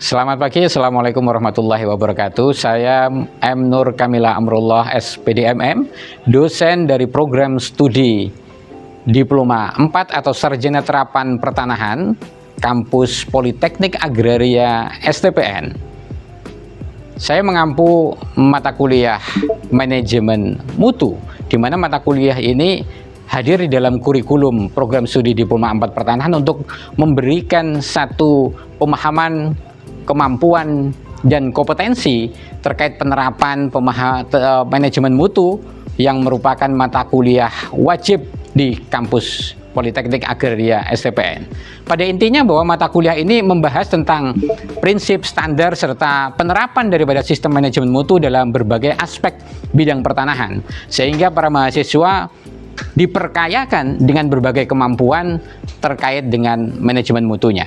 Selamat pagi, Assalamualaikum warahmatullahi wabarakatuh. Saya M. Nur Kamila Amrullah, SPDMM, dosen dari program studi Diploma 4 atau Sarjana Terapan Pertanahan, Kampus Politeknik Agraria STPN. Saya mengampu mata kuliah Manajemen Mutu, di mana mata kuliah ini hadir di dalam kurikulum program studi Diploma 4 Pertanahan untuk memberikan satu pemahaman, kemampuan dan kompetensi terkait penerapan manajemen mutu yang merupakan mata kuliah wajib di kampus Politeknik Agraria STPN. Pada intinya bahwa mata kuliah ini membahas tentang prinsip, standar, serta penerapan daripada sistem manajemen mutu dalam berbagai aspek bidang pertanahan, sehingga para mahasiswa diperkayakan dengan berbagai kemampuan terkait dengan manajemen mutunya.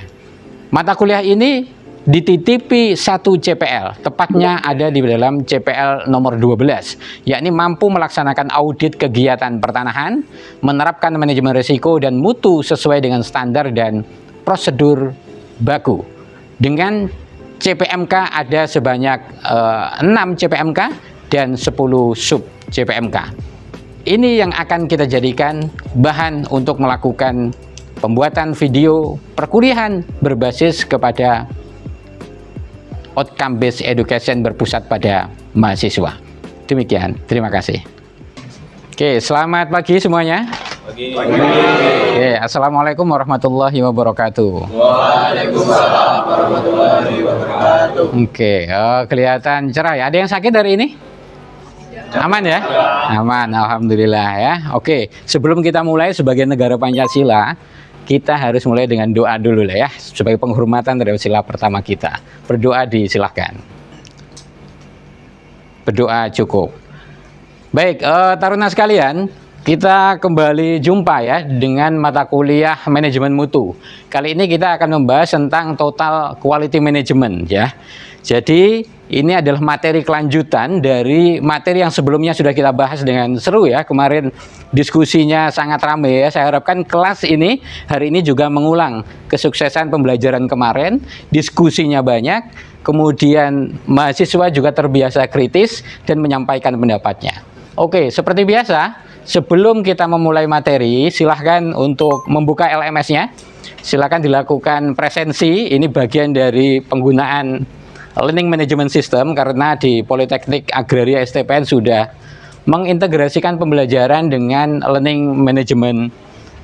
Mata kuliah ini dititipi 1 CPL, tepatnya ada di dalam CPL nomor 12, yakni mampu melaksanakan audit kegiatan pertanahan, menerapkan manajemen risiko dan mutu sesuai dengan standar dan prosedur baku. Dengan CPMK ada sebanyak 6 CPMK dan 10 sub CPMK. Ini yang akan kita jadikan bahan untuk melakukan pembuatan video perkuliahan berbasis kepada outcome based education berpusat pada mahasiswa. Demikian, terima kasih. Oke, selamat pagi semuanya. Pagi. Oke, assalamualaikum warahmatullahi wabarakatuh. Waalaikumsalam warahmatullahi wabarakatuh. Oke, kelihatan cerah ya. Ada yang sakit hari ini? Aman ya? Aman, alhamdulillah ya. Oke, sebelum kita mulai sebagai negara Pancasila, kita harus mulai dengan doa dulu lah ya, sebagai penghormatan terhadap sila pertama kita. Berdoa disilahkan. Berdoa cukup. Baik, taruna sekalian, kita kembali jumpa ya dengan mata kuliah manajemen mutu. Kali ini kita akan membahas tentang total quality management ya. Jadi ini adalah materi kelanjutan dari materi yang sebelumnya sudah kita bahas dengan seru ya. Kemarin diskusinya sangat ramai ya. Saya harapkan kelas ini hari ini juga mengulang kesuksesan pembelajaran kemarin. Diskusinya banyak, kemudian mahasiswa juga terbiasa kritis dan menyampaikan pendapatnya. Oke, seperti biasa, sebelum kita memulai materi, silahkan untuk membuka LMS-nya. Silahkan dilakukan presensi. Ini bagian dari penggunaan Learning Management System, karena di Politeknik Agraria STPN sudah mengintegrasikan pembelajaran dengan Learning Management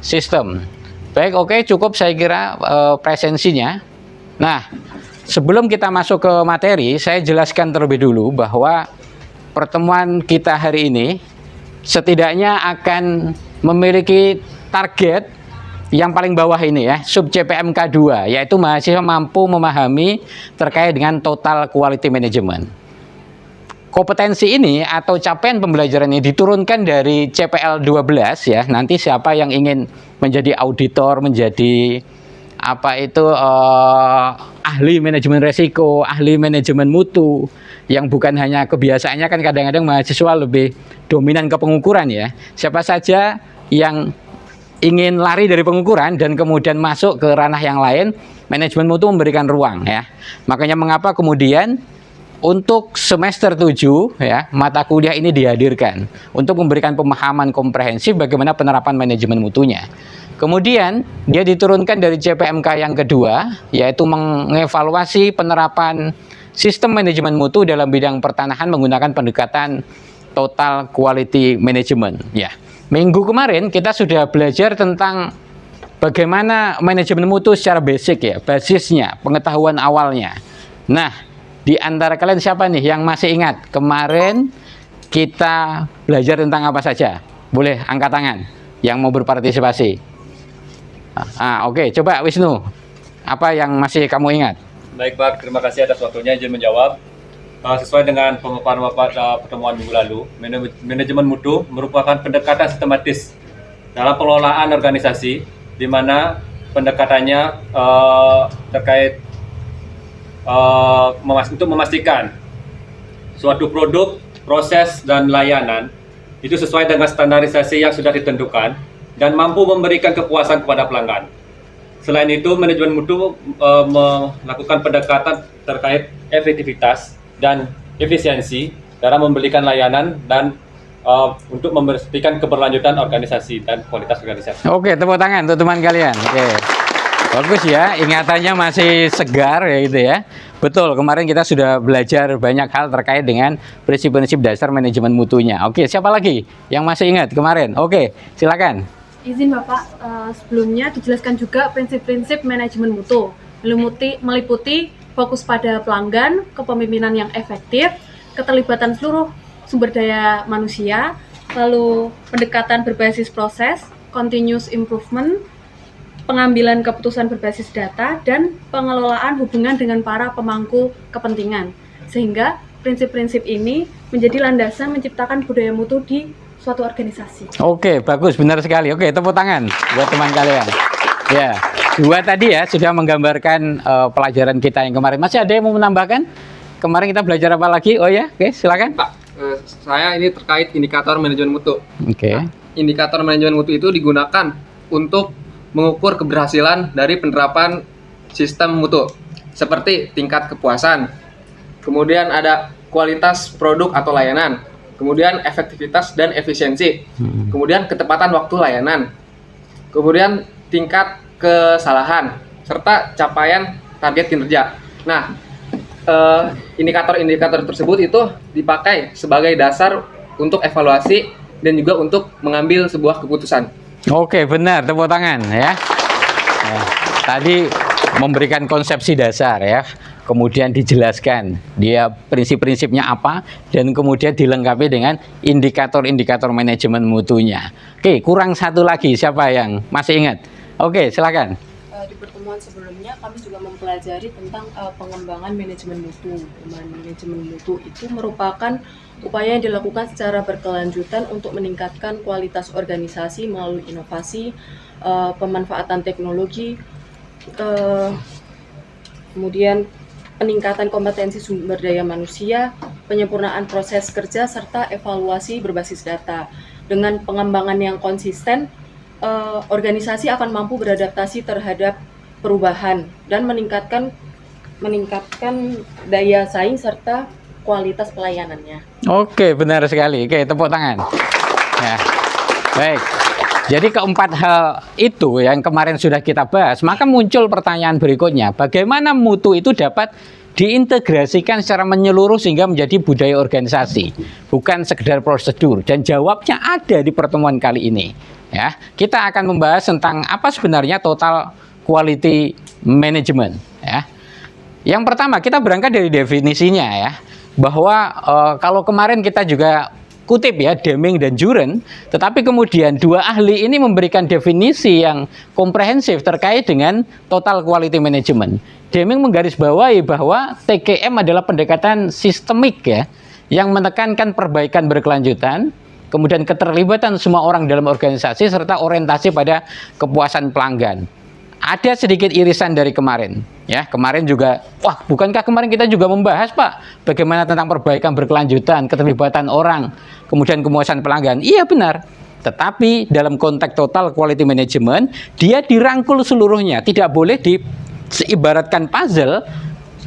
System. Baik, oke, cukup saya kira presensinya. Nah, sebelum kita masuk ke materi, saya jelaskan terlebih dulu bahwa pertemuan kita hari ini setidaknya akan memiliki target yang paling bawah ini ya, sub CPMK 2, yaitu mahasiswa mampu memahami terkait dengan total quality management. Kompetensi ini atau capaian pembelajaran ini diturunkan dari CPL 12 ya. Nanti siapa yang ingin menjadi auditor, menjadi ahli manajemen resiko, ahli manajemen mutu, yang bukan hanya kebiasaannya kan kadang-kadang mahasiswa lebih dominan ke pengukuran ya. Siapa saja yang ingin lari dari pengukuran dan kemudian masuk ke ranah yang lain, manajemen mutu memberikan ruang ya. Makanya mengapa kemudian untuk semester 7 ya, mata kuliah ini dihadirkan untuk memberikan pemahaman komprehensif bagaimana penerapan manajemen mutunya. Kemudian dia diturunkan dari CPMK yang kedua, yaitu mengevaluasi penerapan sistem manajemen mutu dalam bidang pertanahan menggunakan pendekatan total quality management ya. Minggu kemarin kita sudah belajar tentang bagaimana manajemen mutu secara basic ya, basisnya, pengetahuan awalnya. Nah, di antara kalian siapa nih yang masih ingat kemarin kita belajar tentang apa saja? Boleh angkat tangan yang mau berpartisipasi. Oke, coba Wisnu, apa yang masih kamu ingat? Baik Pak, terima kasih atas waktunya izin menjawab. Sesuai dengan pemaparan Bapak pertemuan minggu lalu, manajemen mutu merupakan pendekatan sistematis dalam pengelolaan organisasi, di mana pendekatannya terkait untuk memastikan suatu produk, proses, dan layanan itu sesuai dengan standarisasi yang sudah ditentukan dan mampu memberikan kepuasan kepada pelanggan. Selain itu, manajemen mutu melakukan pendekatan terkait efektivitas dan efisiensi dalam memberikan layanan dan untuk memastikan keberlanjutan organisasi dan kualitas organisasi. Oke, tepuk tangan untuk teman kalian. Oke. Bagus ya, ingatannya masih segar ya gitu ya. Betul, kemarin kita sudah belajar banyak hal terkait dengan prinsip-prinsip dasar manajemen mutunya. Oke, siapa lagi yang masih ingat kemarin? Oke, silakan. Izin Bapak, sebelumnya dijelaskan juga prinsip-prinsip manajemen mutu, meliputi fokus pada pelanggan, kepemimpinan yang efektif, keterlibatan seluruh sumber daya manusia, lalu pendekatan berbasis proses, continuous improvement, pengambilan keputusan berbasis data, dan pengelolaan hubungan dengan para pemangku kepentingan. Sehingga prinsip-prinsip ini menjadi landasan menciptakan budaya mutu di suatu organisasi. Oke, bagus, benar sekali. Oke, tepuk tangan buat teman kalian. Ya, dua tadi ya sudah menggambarkan pelajaran kita yang kemarin. Masih ada yang mau menambahkan? Kemarin kita belajar apa lagi? Oh ya, oke, silakan. Pak, saya ini terkait indikator manajemen mutu. Oke. Indikator manajemen mutu itu digunakan untuk mengukur keberhasilan dari penerapan sistem mutu, seperti tingkat kepuasan, kemudian ada kualitas produk atau layanan, kemudian efektivitas dan efisiensi, kemudian ketepatan waktu layanan, kemudian tingkat kesalahan, serta capaian target kinerja. Nah, indikator-indikator tersebut itu dipakai sebagai dasar untuk evaluasi dan juga untuk mengambil sebuah keputusan. Oke, benar, tepuk tangan ya. Ya, tadi memberikan konsepsi dasar ya, kemudian dijelaskan dia prinsip-prinsipnya apa, dan kemudian dilengkapi dengan indikator-indikator manajemen mutunya. Oke, kurang satu lagi, siapa yang masih ingat? Oke, silakan. Di pertemuan sebelumnya kami juga mempelajari tentang pengembangan manajemen mutu. Manajemen mutu itu merupakan upaya yang dilakukan secara berkelanjutan untuk meningkatkan kualitas organisasi melalui inovasi, pemanfaatan teknologi, kemudian peningkatan kompetensi sumber daya manusia, penyempurnaan proses kerja, serta evaluasi berbasis data. Dengan pengembangan yang konsisten, organisasi akan mampu beradaptasi terhadap perubahan dan meningkatkan daya saing serta kualitas pelayanannya. Oke, benar sekali. Oke, tepuk tangan. Ya. Baik. Jadi keempat hal itu yang kemarin sudah kita bahas, maka muncul pertanyaan berikutnya, bagaimana mutu itu dapat diintegrasikan secara menyeluruh sehingga menjadi budaya organisasi, bukan sekedar prosedur. Dan jawabnya ada di pertemuan kali ini. Ya, kita akan membahas tentang apa sebenarnya total quality management. Ya, yang pertama kita berangkat dari definisinya ya, bahwa kalau kemarin kita juga kutip ya Deming dan Juren, tetapi kemudian dua ahli ini memberikan definisi yang komprehensif terkait dengan total quality management. Deming menggarisbawahi bahwa TQM adalah pendekatan sistemik ya, yang menekankan perbaikan berkelanjutan, kemudian keterlibatan semua orang dalam organisasi, serta orientasi pada kepuasan pelanggan. Ada sedikit irisan dari kemarin, ya kemarin juga, wah bukankah kemarin kita juga membahas Pak, bagaimana tentang perbaikan berkelanjutan, keterlibatan orang, kemudian kepuasan pelanggan. Iya benar, tetapi dalam konteks total quality management, dia dirangkul seluruhnya, tidak boleh diibaratkan puzzle,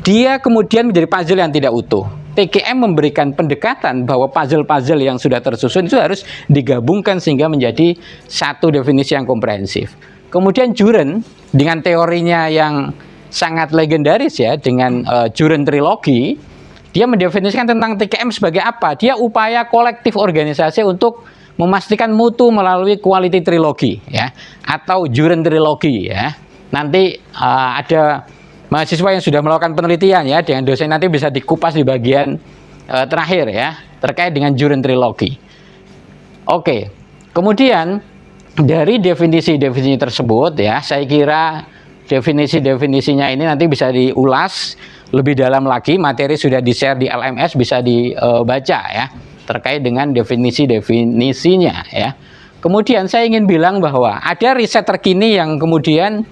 dia kemudian menjadi puzzle yang tidak utuh. TQM memberikan pendekatan bahwa puzzle-puzzle yang sudah tersusun itu harus digabungkan sehingga menjadi satu definisi yang komprehensif. Kemudian Juren dengan teorinya yang sangat legendaris ya, dengan Juren trilogi, dia mendefinisikan tentang TQM sebagai apa? Dia upaya kolektif organisasi untuk memastikan mutu melalui quality trilogi ya, atau Juren trilogi ya. Nanti ada mahasiswa yang sudah melakukan penelitian ya dengan dosen, nanti bisa dikupas di bagian terakhir ya terkait dengan Juren trilogi. Oke, kemudian dari definisi-definisi tersebut ya, saya kira definisi-definisinya ini nanti bisa diulas lebih dalam lagi, materi sudah di-share di LMS, bisa dibaca ya terkait dengan definisi-definisinya ya. Kemudian saya ingin bilang bahwa ada riset terkini yang kemudian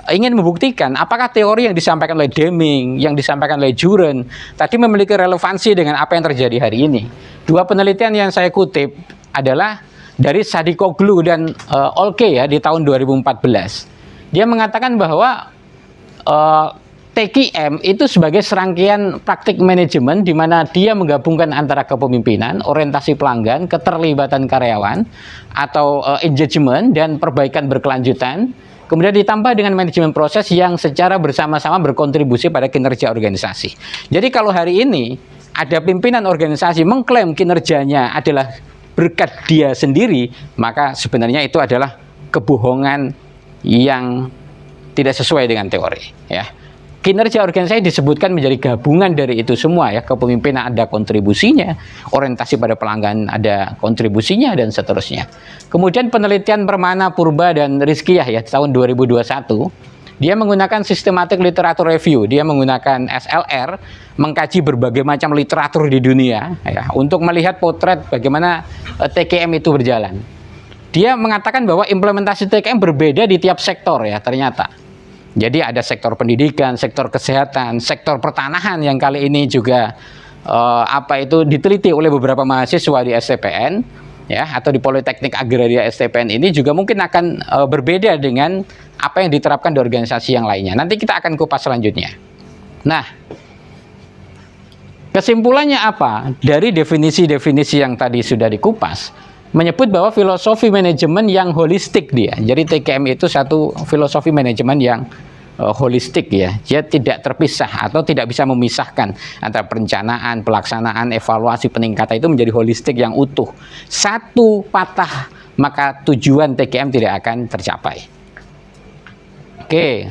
ingin membuktikan apakah teori yang disampaikan oleh Deming, yang disampaikan oleh Juren tadi memiliki relevansi dengan apa yang terjadi hari ini. Dua penelitian yang saya kutip adalah dari Sadikoglu dan Olke ya di tahun 2014. Dia mengatakan bahwa TKM itu sebagai serangkaian praktik manajemen di mana dia menggabungkan antara kepemimpinan, orientasi pelanggan, keterlibatan karyawan atau engagement dan perbaikan berkelanjutan. Kemudian ditambah dengan manajemen proses yang secara bersama-sama berkontribusi pada kinerja organisasi. Jadi kalau hari ini ada pimpinan organisasi mengklaim kinerjanya adalah berkat dia sendiri, maka sebenarnya itu adalah kebohongan yang tidak sesuai dengan teori, ya. Kinerja organisasi disebutkan menjadi gabungan dari itu semua, ya. Kepemimpinan ada kontribusinya, orientasi pada pelanggan ada kontribusinya, dan seterusnya. Kemudian penelitian Permana, Purba, dan Rizkiyah, ya, tahun 2021, dia menggunakan systematic literature review, dia menggunakan SLR, mengkaji berbagai macam literatur di dunia, ya, untuk melihat potret bagaimana TKM itu berjalan. Dia mengatakan bahwa implementasi TKM berbeda di tiap sektor, ya, ternyata. Jadi ada sektor pendidikan, sektor kesehatan, sektor pertanahan yang kali ini juga diteliti oleh beberapa mahasiswa di STPN, ya, atau di Politeknik Agraria STPN ini juga mungkin akan berbeda dengan apa yang diterapkan di organisasi yang lainnya. Nanti kita akan kupas selanjutnya. Nah, kesimpulannya apa? Dari definisi-definisi yang tadi sudah dikupas, menyebut bahwa filosofi manajemen yang holistik dia. Jadi TKM itu satu filosofi manajemen yang holistik, ya. Dia tidak terpisah atau tidak bisa memisahkan antara perencanaan, pelaksanaan, evaluasi, peningkatan, itu menjadi holistik yang utuh. Satu patah maka tujuan TKM tidak akan tercapai. Oke.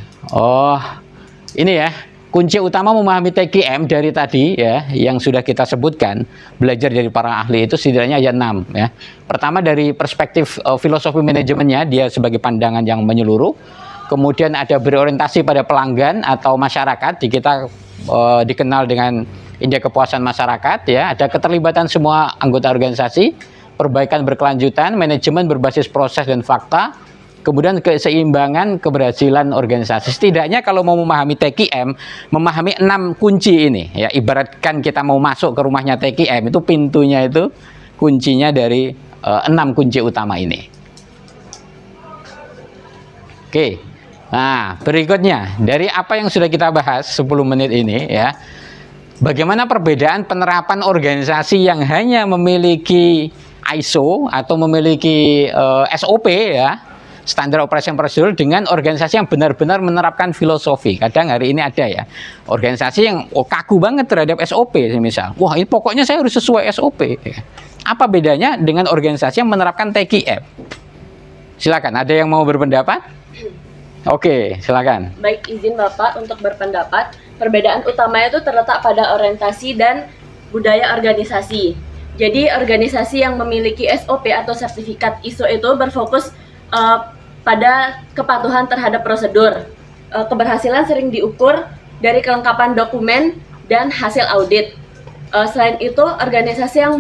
Ini ya kunci utama memahami TKM dari tadi, ya, yang sudah kita sebutkan, belajar dari para ahli itu setidaknya ada 6, ya. Pertama dari perspektif filosofi manajemennya, dia sebagai pandangan yang menyeluruh. Kemudian ada berorientasi pada pelanggan atau masyarakat, kita dikenal dengan indeks kepuasan masyarakat, ya. Ada keterlibatan semua anggota organisasi, perbaikan berkelanjutan, manajemen berbasis proses dan fakta. Kemudian keseimbangan keberhasilan organisasi. Setidaknya kalau mau memahami TKM, memahami 6 kunci ini, ya. Ibaratkan kita mau masuk ke rumahnya TKM, itu pintunya itu kuncinya dari 6 kunci utama ini. Oke. Nah, berikutnya dari apa yang sudah kita bahas 10 menit ini, ya. Bagaimana perbedaan penerapan organisasi yang hanya memiliki ISO atau memiliki SOP, ya, standar operation procedure, dengan organisasi yang benar-benar menerapkan filosofi. Kadang hari ini ada, ya, organisasi yang kaku banget terhadap SOP, misal. Wah, ini pokoknya saya harus sesuai SOP. Ya. Apa bedanya dengan organisasi yang menerapkan TKM? Silakan, ada yang mau berpendapat? Oke, silakan. Baik, izin Bapak untuk berpendapat. Perbedaan utamanya itu terletak pada orientasi dan budaya organisasi. Jadi organisasi yang memiliki SOP atau sertifikat ISO itu berfokus pada kepatuhan terhadap prosedur. Keberhasilan sering diukur dari kelengkapan dokumen dan hasil audit. Selain itu, organisasi yang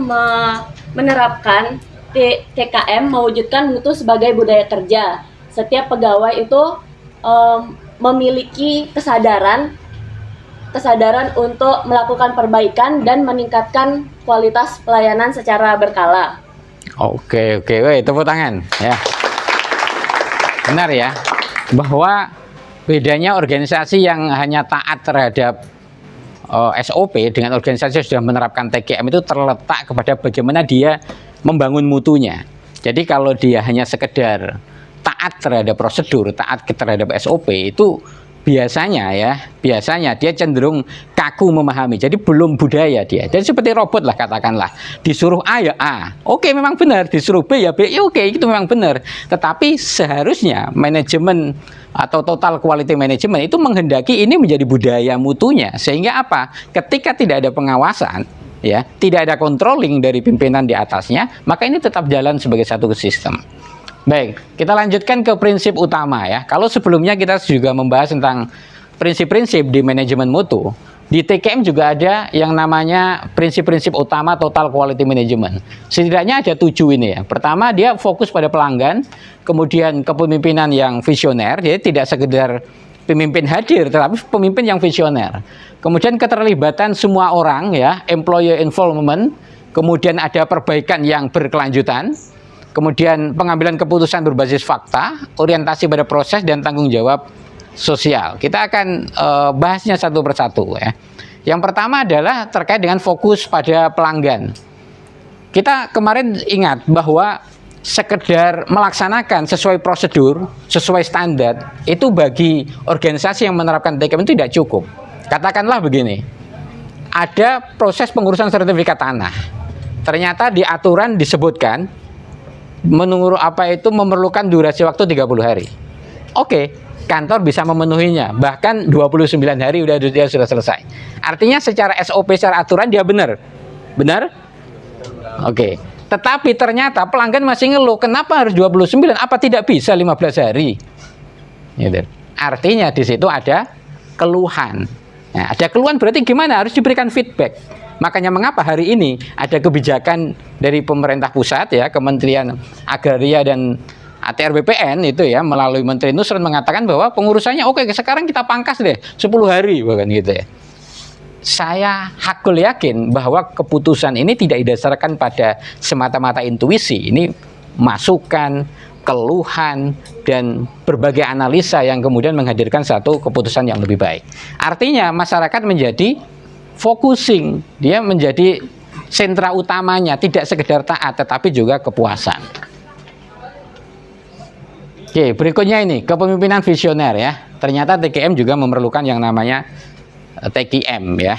menerapkan TKM mewujudkan mutu sebagai budaya kerja. Setiap pegawai itu memiliki kesadaran untuk melakukan perbaikan dan meningkatkan kualitas pelayanan secara berkala. Oke, weh, tepuk tangan, ya. Benar, ya, bahwa bedanya organisasi yang hanya taat terhadap SOP dengan organisasi yang sudah menerapkan TKM itu terletak kepada bagaimana dia membangun mutunya. Jadi kalau dia hanya sekedar taat terhadap prosedur, taat terhadap SOP, itu biasanya dia cenderung kaku memahami. Jadi belum budaya dia. Jadi seperti robot lah, katakanlah. Disuruh A ya A. Oke, memang benar. Disuruh B ya B. Ya oke, itu memang benar. Tetapi seharusnya manajemen atau total quality management itu menghendaki ini menjadi budaya mutunya. Sehingga apa? Ketika tidak ada pengawasan, ya, tidak ada controlling dari pimpinan di atasnya, maka ini tetap jalan sebagai satu sistem. Baik, kita lanjutkan ke prinsip utama, ya. Kalau sebelumnya kita juga membahas tentang prinsip-prinsip di manajemen mutu, di TKM juga ada yang namanya prinsip-prinsip utama total quality management. Setidaknya ada 7 ini, ya. Pertama, dia fokus pada pelanggan, kemudian kepemimpinan yang visioner, jadi tidak sekedar pemimpin hadir, tetapi pemimpin yang visioner. Kemudian keterlibatan semua orang, ya, employee involvement, kemudian ada perbaikan yang berkelanjutan. kemudian pengambilan keputusan berbasis fakta, orientasi pada proses dan tanggung jawab sosial. Kita akan bahasnya satu persatu ya. Yang pertama adalah terkait dengan fokus pada pelanggan. Kita kemarin ingat bahwa sekedar melaksanakan sesuai prosedur, sesuai standar, itu bagi organisasi yang menerapkan TKM itu tidak cukup. Katakanlah begini, ada proses pengurusan sertifikat tanah. Ternyata di aturan disebutkan menurut apa itu memerlukan durasi waktu 30 hari. Oke, kantor bisa memenuhinya, bahkan 29 hari dia sudah selesai. Artinya secara SOP, secara aturan dia benar. Benar? Oke. Tetapi ternyata pelanggan masih ngeluh, kenapa harus 29? Apa tidak bisa 15 hari? Gitu. Artinya di situ ada keluhan. Nah, ada keluhan berarti gimana? Harus diberikan feedback. Makanya mengapa hari ini ada kebijakan dari pemerintah pusat ya, Kementerian Agraria dan ATR BPN itu ya, melalui Menteri Nusron mengatakan bahwa pengurusannya oke, sekarang kita pangkas deh 10 hari bahkan gitu ya. Saya hakul yakin bahwa keputusan ini tidak didasarkan pada semata-mata intuisi. Ini masukan, keluhan, dan berbagai analisa yang kemudian menghadirkan satu keputusan yang lebih baik. Artinya masyarakat menjadi focusing, dia menjadi sentra utamanya, tidak sekedar taat tetapi juga kepuasan. Oke, berikutnya ini kepemimpinan visioner ya. Ternyata TKM juga memerlukan yang namanya TKM ya,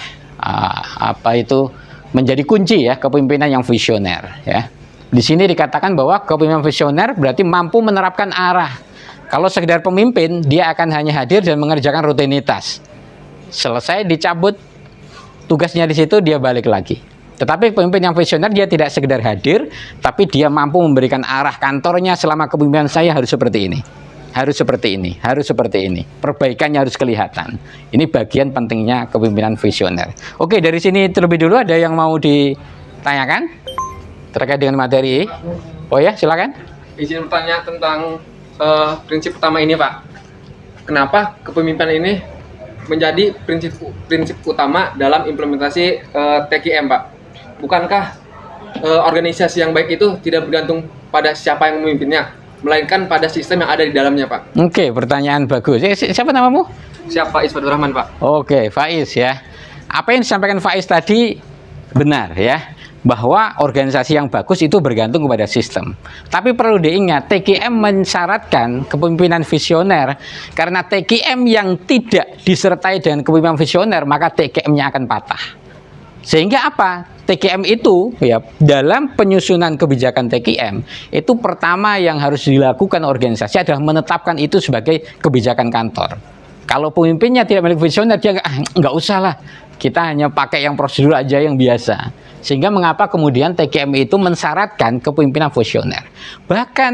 apa itu menjadi kunci ya, kepemimpinan yang visioner ya. Di sini dikatakan bahwa kepemimpinan visioner berarti mampu menerapkan arah. Kalau sekedar pemimpin, dia akan hanya hadir dan mengerjakan rutinitas. Selesai dicabut tugasnya di situ, dia balik lagi. Tetapi pemimpin yang visioner dia tidak sekedar hadir, tapi dia mampu memberikan arah kantornya selama kepemimpinan saya harus seperti ini. Harus seperti ini, harus seperti ini. Perbaikannya harus kelihatan. Ini bagian pentingnya kepemimpinan visioner. Oke, dari sini terlebih dulu ada yang mau ditanyakan terkait dengan materi? Oh ya, silakan. Izin bertanya tentang prinsip utama ini, Pak. Kenapa kepemimpinan ini menjadi prinsip utama dalam implementasi TKM, Pak? Bukankah organisasi yang baik itu tidak bergantung pada siapa yang memimpinnya, melainkan pada sistem yang ada di dalamnya, Pak? Oke, pertanyaan bagus. Siapa namamu? Siapa? Faiz Fatur Rahman, Pak. Oke, Faiz ya. Apa yang disampaikan Faiz tadi benar ya, bahwa organisasi yang bagus itu bergantung kepada sistem. Tapi perlu diingat, TKM mensyaratkan kepemimpinan visioner. Karena TKM yang tidak disertai dengan kepemimpinan visioner, maka TKM-nya akan patah. Sehingga apa? TKM itu ya, dalam penyusunan kebijakan TKM itu pertama yang harus dilakukan organisasi adalah menetapkan itu sebagai kebijakan kantor. Kalau pemimpinnya tidak memiliki visioner, dia nggak usah lah, kita hanya pakai yang prosedur aja yang biasa. Sehingga mengapa kemudian TKM itu mensyaratkan kepemimpinan visioner. Bahkan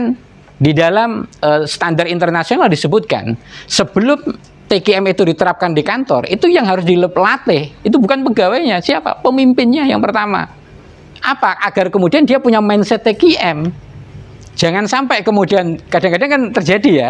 di dalam standar internasional disebutkan sebelum TKM itu diterapkan di kantor, itu yang harus dilatih, itu bukan pegawainya, siapa? Pemimpinnya yang pertama. Apa? Agar kemudian dia punya mindset TKM. Jangan sampai kemudian, kadang-kadang kan terjadi ya,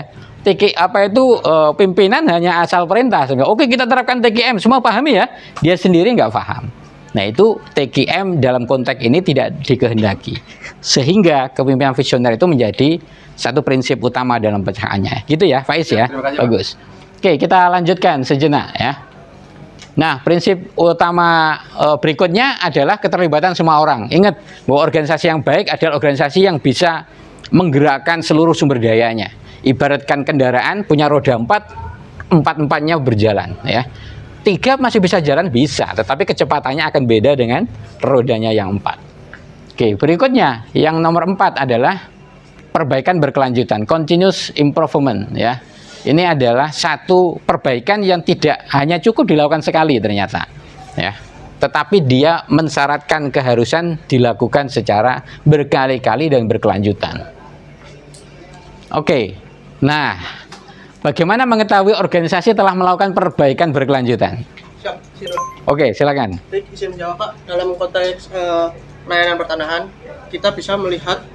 pimpinan hanya asal perintah. Oke, kita terapkan TKM, semua pahami ya, dia sendiri nggak paham. Nah itu TKM dalam konteks ini tidak dikehendaki. Sehingga kepemimpinan visioner itu menjadi satu prinsip utama dalam pecahannya. Gitu ya, Faiz ya? Terima kasih, bagus. Oke, kita lanjutkan sejenak ya. Nah, prinsip utama berikutnya adalah keterlibatan semua orang. Ingat bahwa organisasi yang baik adalah organisasi yang bisa menggerakkan seluruh sumber dayanya. Ibaratkan kendaraan punya roda 4, empat-empatnya berjalan ya. 3 masih bisa jalan, bisa, tetapi kecepatannya akan beda dengan rodanya yang 4. Oke, berikutnya yang nomor 4 adalah perbaikan berkelanjutan, continuous improvement ya. Ini adalah satu perbaikan yang tidak hanya cukup dilakukan sekali ternyata ya, tetapi dia mensyaratkan keharusan dilakukan secara berkali-kali dan berkelanjutan. Oke, nah bagaimana mengetahui organisasi telah melakukan perbaikan berkelanjutan? Oke, silakan. Izin menjawab, Pak. Dalam konteks layanan pertanahan, kita bisa melihat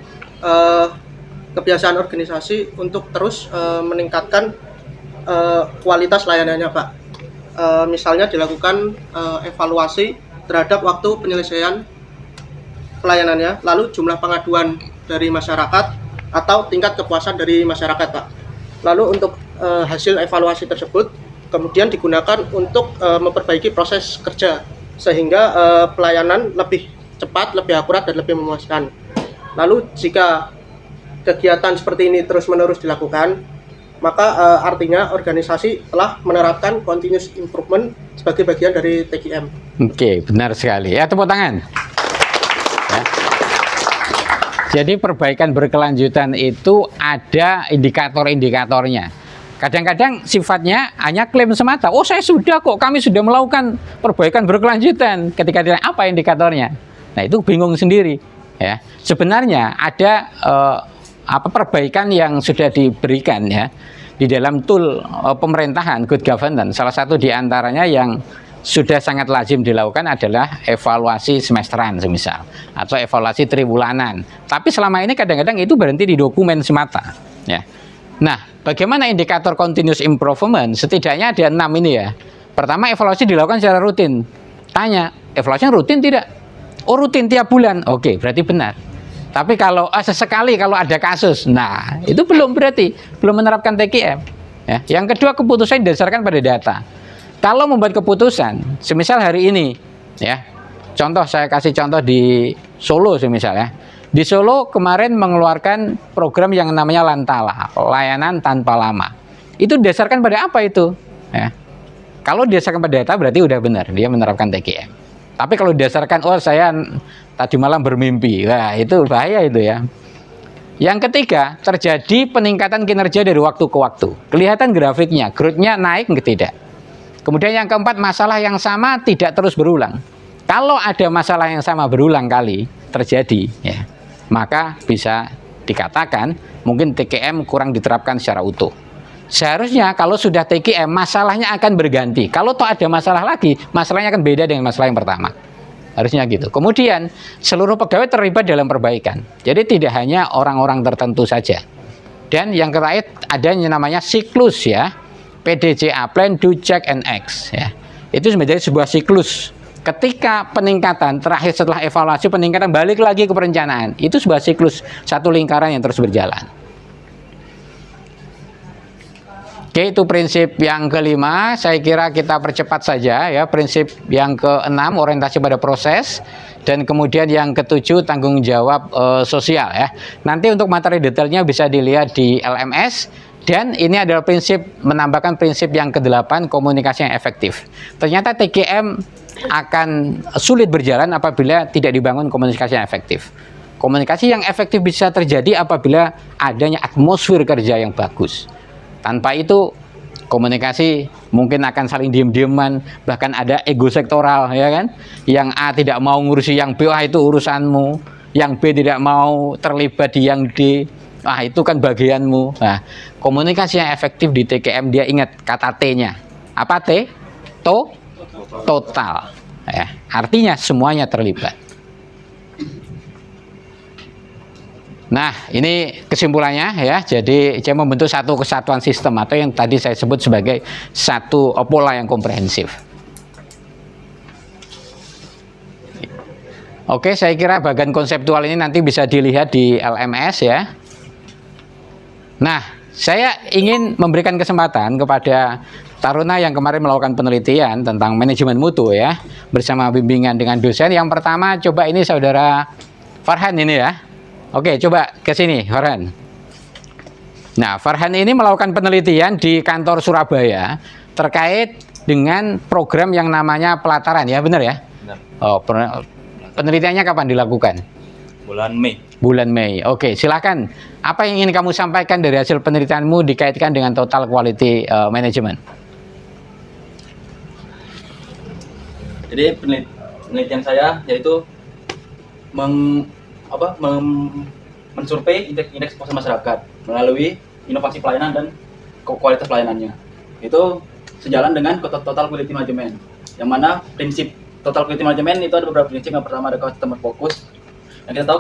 kebiasaan organisasi untuk terus meningkatkan kualitas layanannya, Pak. Misalnya dilakukan evaluasi terhadap waktu penyelesaian pelayanannya, lalu jumlah pengaduan dari masyarakat atau tingkat kepuasan dari masyarakat, Pak. Lalu untuk hasil evaluasi tersebut kemudian digunakan untuk memperbaiki proses kerja sehingga pelayanan lebih cepat, lebih akurat, dan lebih memuaskan. Lalu jika kegiatan seperti ini terus-menerus dilakukan, maka artinya organisasi telah menerapkan continuous improvement sebagai bagian dari TKM. Oke, benar sekali. Ya, tepuk tangan. Ya. Jadi perbaikan berkelanjutan itu ada indikator-indikatornya. Kadang-kadang sifatnya hanya klaim semata. Oh, saya sudah kok, kami sudah melakukan perbaikan berkelanjutan. Ketika ditanya apa indikatornya, nah itu bingung sendiri. Ya, sebenarnya ada perbaikan yang sudah diberikan ya di dalam tool pemerintahan good governance. Salah satu diantaranya yang sudah sangat lazim dilakukan adalah evaluasi semesteran semisal, atau evaluasi triwulanan. Tapi selama ini kadang-kadang itu berhenti di dokumen semata. Ya. Nah, bagaimana indikator continuous improvement? Setidaknya ada 6 ini ya. Pertama, evaluasi dilakukan secara rutin. Tanya, evaluasinya rutin tidak? Oh, rutin tiap bulan. Oke, berarti benar. Tapi kalau sesekali kalau ada kasus, nah itu belum menerapkan TKM. Ya. Yang kedua, keputusan didasarkan pada data. Kalau membuat keputusan, semisal hari ini, ya, contoh saya kasih contoh di Solo semisal ya. Di Solo kemarin mengeluarkan program yang namanya Lantala, layanan tanpa lama. Itu didasarkan pada apa itu? Ya. Kalau didasarkan pada data berarti udah benar dia menerapkan TKM. Tapi kalau didasarkan saya tadi malam bermimpi, wah itu bahaya itu ya. Yang ketiga, terjadi peningkatan kinerja dari waktu ke waktu. Kelihatan grafiknya, growth-nya naik tidak. Kemudian yang keempat, masalah yang sama tidak terus berulang. Kalau ada masalah yang sama berulang kali terjadi, ya, maka bisa dikatakan mungkin TKM kurang diterapkan secara utuh. Seharusnya kalau sudah TKM, masalahnya akan berganti. Kalau toh ada masalah lagi, masalahnya akan beda dengan masalah yang pertama. Harusnya gitu. Kemudian seluruh pegawai terlibat dalam perbaikan. Jadi tidak hanya orang-orang tertentu saja. Dan yang terakhir ada yang namanya siklus ya. PDCA, Plan, Do, Check, and Act ya. Itu menjadi sebuah siklus. Ketika peningkatan terakhir setelah evaluasi peningkatan balik lagi ke perencanaan. Itu sebuah siklus, satu lingkaran yang terus berjalan. Oke, itu prinsip yang kelima. Saya kira kita percepat saja ya. Prinsip yang keenam, orientasi pada proses. Dan kemudian yang ketujuh, tanggung jawab sosial ya. Nanti untuk materi detailnya bisa dilihat di LMS. Dan ini adalah prinsip, menambahkan prinsip yang ke-8, komunikasi yang efektif. Ternyata TKM akan sulit berjalan apabila tidak dibangun komunikasi yang efektif. Komunikasi yang efektif bisa terjadi apabila adanya atmosfer kerja yang bagus. Tanpa itu komunikasi mungkin akan saling diem-dieman, bahkan ada ego sektoral ya kan. Yang A tidak mau ngurusi yang B, wah itu urusanmu. Yang B tidak mau terlibat di yang D, wah itu kan bagianmu. Nah, komunikasi yang efektif di TKM dia ingat kata T-nya. Apa T? Total. Ya, artinya semuanya terlibat. Nah, ini kesimpulannya ya. Jadi dia membentuk satu kesatuan sistem atau yang tadi saya sebut sebagai satu pola yang komprehensif. Oke, saya kira bagian konseptual ini nanti bisa dilihat di LMS ya. Nah, saya ingin memberikan kesempatan kepada Taruna yang kemarin melakukan penelitian tentang manajemen mutu ya, bersama bimbingan dengan dosen. Yang pertama, coba ini saudara Farhan ini ya. Oke, coba ke sini, Farhan. Nah, Farhan ini melakukan penelitian di kantor Surabaya terkait dengan program yang namanya pelataran, ya benar ya? Benar. Oh, penelitiannya kapan dilakukan? Bulan Mei. Bulan Mei. Oke, silakan. Apa yang ingin kamu sampaikan dari hasil penelitianmu dikaitkan dengan total quality management? Jadi penelitian saya yaitu mensurvei indeks kepuasan masyarakat melalui inovasi pelayanan dan kualitas pelayanannya. Itu sejalan dengan total quality management. Yang mana prinsip total quality management itu ada beberapa prinsip. Yang pertama ada customer focus. Yang kita tahu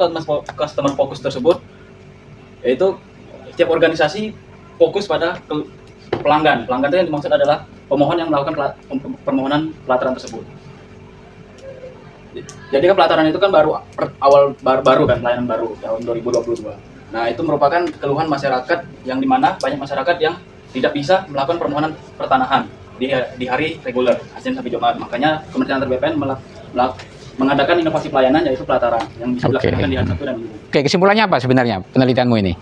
customer focus tersebut yaitu setiap organisasi fokus pada pelanggan. Pelanggan itu yang dimaksud adalah pemohon yang melakukan permohonan pelataran tersebut. Jadi kan pelataran itu kan baru kan, pelayanan baru tahun 2022. Nah, itu merupakan keluhan masyarakat yang dimana banyak masyarakat yang tidak bisa melakukan permohonan pertanahan di hari reguler, Senin sampai Jumat. Makanya Kementerian BPN mengadakan inovasi pelayanan, yaitu pelataran yang bisa dilaksanakan di hari Sabtu dan Minggu. Oke, kesimpulannya apa sebenarnya penelitianmu ini?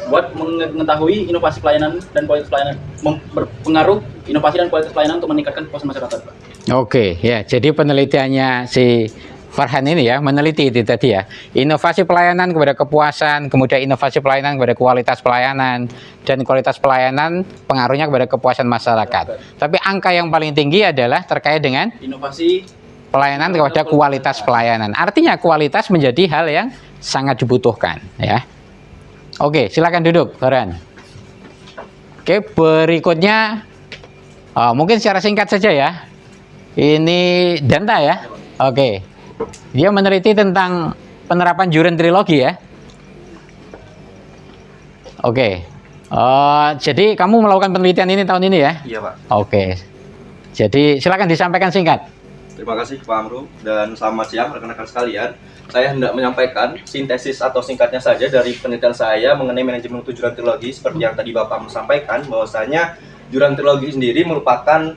Buat mengetahui inovasi pelayanan dan kualitas pelayanan, berpengaruh inovasi dan kualitas pelayanan untuk meningkatkan kepuasan masyarakat, Pak. Oke, ya. Jadi penelitiannya si Farhan ini ya, meneliti itu tadi ya. Inovasi pelayanan kepada kepuasan, kemudian inovasi pelayanan kepada kualitas pelayanan, dan kualitas pelayanan pengaruhnya kepada kepuasan masyarakat. Tapi angka yang paling tinggi adalah terkait dengan Inovasi pelayanan kepada kualitas pelayanan. Artinya kualitas menjadi hal yang sangat dibutuhkan ya. Oke, silakan duduk, Farhan. Oke, berikutnya mungkin secara singkat saja ya. Ini Danta ya. Oke. Dia meneliti tentang penerapan Joran Trilogy ya. Oke. Jadi kamu melakukan penelitian ini tahun ini ya? Iya, Pak. Oke. Jadi silakan disampaikan singkat. Terima kasih Pak Amru dan selamat siang rekan-rekan sekalian. Saya hendak menyampaikan sintesis atau singkatnya saja dari penelitian saya mengenai manajemen mutu Joran Trilogy. Seperti yang tadi Bapak Amru sampaikan, bahwasanya Joran Trilogy sendiri merupakan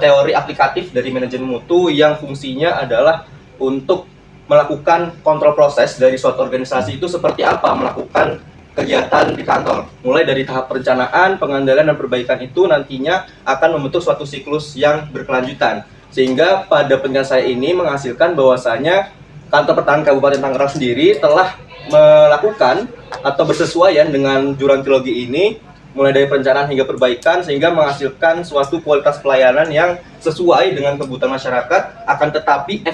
teori aplikatif dari manajemen mutu yang fungsinya adalah untuk melakukan kontrol proses dari suatu organisasi itu seperti apa melakukan kegiatan di kantor. Mulai dari tahap perencanaan, pengandalan, dan perbaikan itu nantinya akan membentuk suatu siklus yang berkelanjutan. Sehingga pada penelitian saya ini menghasilkan bahwasanya Kantor Pertanahan Kabupaten Tangerang sendiri telah melakukan atau bersesuaian dengan Joran Trilogy ini mulai dari perencanaan hingga perbaikan, sehingga menghasilkan suatu kualitas pelayanan yang sesuai dengan kebutuhan masyarakat, akan tetapi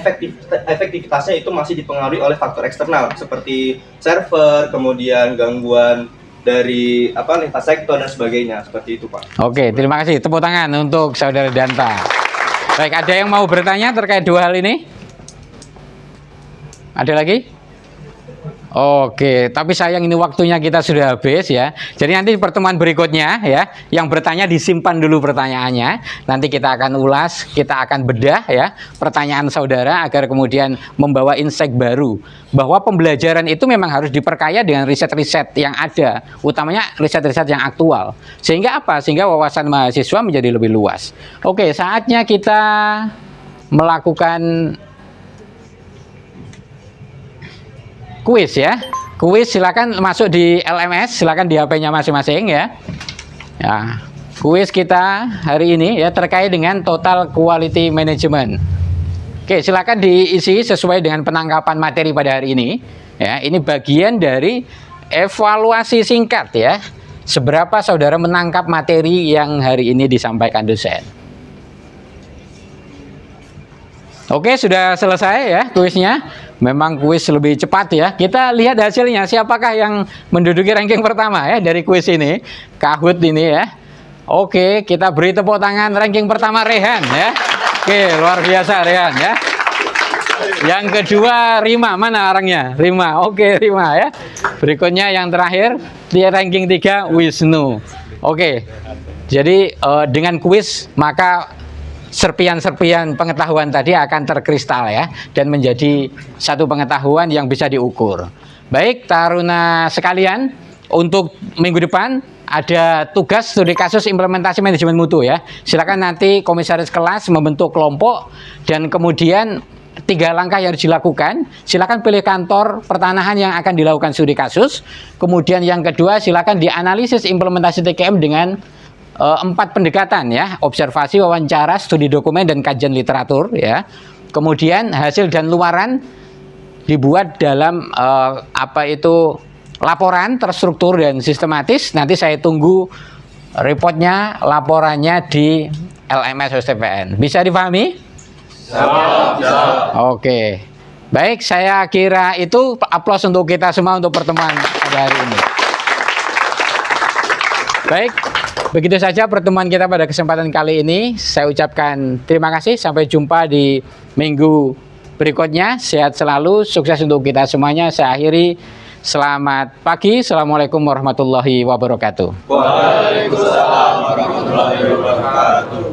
efektivitasnya itu masih dipengaruhi oleh faktor eksternal seperti server, kemudian gangguan dari lintas sektor dan sebagainya, seperti itu Pak. Oke, terima kasih. Tepuk tangan untuk Saudara Danta. Baik, ada yang mau bertanya terkait dua hal ini? Ada lagi? Oke, tapi sayang ini waktunya kita sudah habis ya. Jadi nanti pertemuan berikutnya ya, yang bertanya disimpan dulu pertanyaannya. Nanti kita akan ulas, kita akan bedah ya pertanyaan saudara agar kemudian membawa insight baru bahwa pembelajaran itu memang harus diperkaya dengan riset-riset yang ada, utamanya riset-riset yang aktual. Sehingga apa? Sehingga wawasan mahasiswa menjadi lebih luas. Oke, saatnya kita melakukan kuis ya. Kuis silakan masuk di LMS, silakan di HP-nya masing-masing ya. Ya, kuis kita hari ini ya terkait dengan Total Quality Management. Oke, silakan diisi sesuai dengan penangkapan materi pada hari ini. Ya, ini bagian dari evaluasi singkat ya. Seberapa saudara menangkap materi yang hari ini disampaikan dosen. Oke, sudah selesai ya kuisnya. Memang kuis lebih cepat ya. Kita lihat hasilnya. Siapakah yang menduduki ranking pertama ya dari kuis ini? Kahut ini ya. Oke, kita beri tepuk tangan. Ranking pertama Rehan ya. Oke, luar biasa Rehan ya. Yang kedua Rima, mana orangnya? Rima. Oke, Rima ya. Berikutnya yang terakhir di ranking 3 Wisnu. Oke. Jadi dengan kuis maka serpian-serpian pengetahuan tadi akan terkristal ya dan menjadi satu pengetahuan yang bisa diukur. Baik, taruna sekalian, untuk minggu depan ada tugas studi kasus implementasi manajemen mutu ya. Silakan nanti komisaris kelas membentuk kelompok dan kemudian 3 langkah yang harus dilakukan. Silakan pilih kantor pertanahan yang akan dilakukan studi kasus. Kemudian yang kedua, silakan dianalisis implementasi TKM dengan 4 pendekatan ya, observasi, wawancara, studi dokumen, dan kajian literatur ya. Kemudian hasil dan luaran dibuat dalam laporan terstruktur dan sistematis. Nanti saya tunggu reportnya, laporannya di LMS HOSTPN. Bisa dipahami? Siap. Oke. Baik, saya kira itu aplaus untuk kita semua untuk pertemuan pada hari ini. Baik. Begitu saja pertemuan kita pada kesempatan kali ini. Saya ucapkan terima kasih. Sampai jumpa di minggu berikutnya. Sehat selalu, sukses untuk kita semuanya. Saya akhiri. Selamat pagi. Assalamualaikum warahmatullahi wabarakatuh. Waalaikumsalam warahmatullahi wabarakatuh.